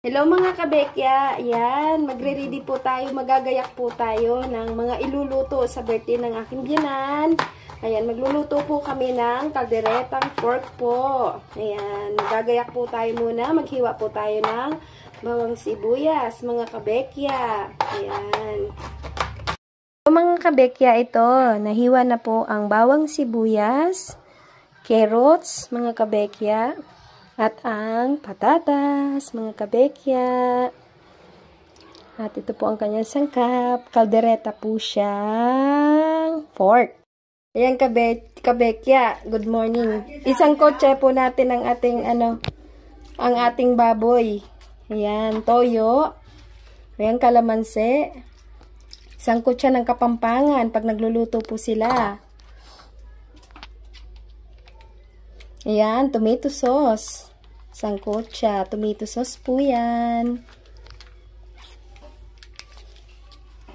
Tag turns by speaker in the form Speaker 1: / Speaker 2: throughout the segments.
Speaker 1: Hello mga kabekya, ayan, magre-ready po tayo, magagayak po tayo ng mga iluluto sa birthday ng aking biyanan. Ayan, magluluto po kami ng kalderetang pork po. Ayan, magagayak po tayo muna, maghiwa po tayo ng bawang sibuyas, mga kabekya. Ayan. So, mga kabekya, ito, nahiwa na po ang bawang sibuyas, carrots, mga kabekya. At ang patatas, mga kabekya. At ito po ang kanyang sangkap. Kaldereta po siyang pork. Ayan, kabekya. Good morning. Isang kotse po natin ang ating, ang ating baboy. Ayan, toyo. Ayan, kalamansi. Isang kotse ng Kapampangan pag nagluluto po sila. Ayan, tomato sauce. Sangkotsa, tomato sauce po yan.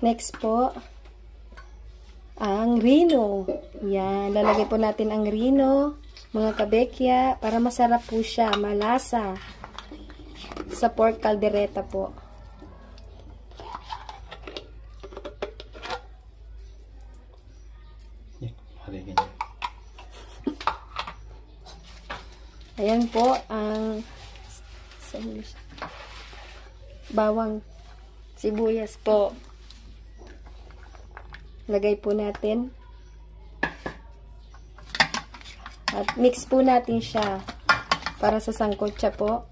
Speaker 1: Next po, ang rino. Ayan, lalagay po natin ang rino, mga kabekya, para masarap po siya, malasa. Sa pork caldereta po. Ayan po ang bawang sibuyas po. Lagay po natin. At mix po natin siya para sa sangkotsa po.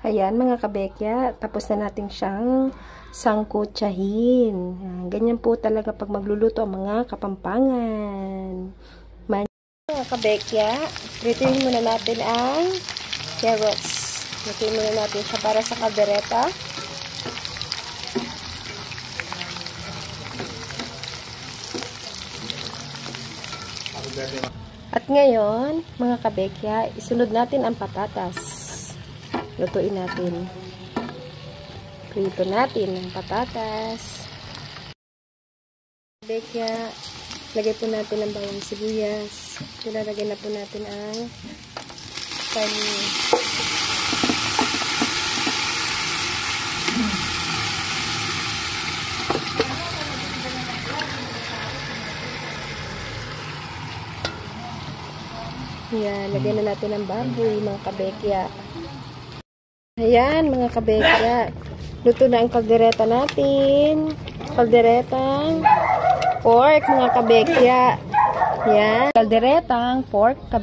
Speaker 1: Ayan mga kabekya, tapos na natin siyang sangkotsahin. Ganyan po talaga pag magluluto ang mga Kapampangan. Mga kabekya, prituhin muna natin ang carrots. Prituhin muna natin siya para sa kaldereta. At ngayon, mga kabekya, isunod natin ang patatas. Lutuin natin. Prito natin ang patatas. Kabekya, lagay po natin ang bawang sibuyas. Ilalagay na po natin ang kanin. Yan, lagay na natin ang baboy, mga kabekya. Ayan, mga kabekya. Luto na ang kaldereta natin. Kalderetang pork, mga kabekya. Yan. Kalderetang pork, kabekya.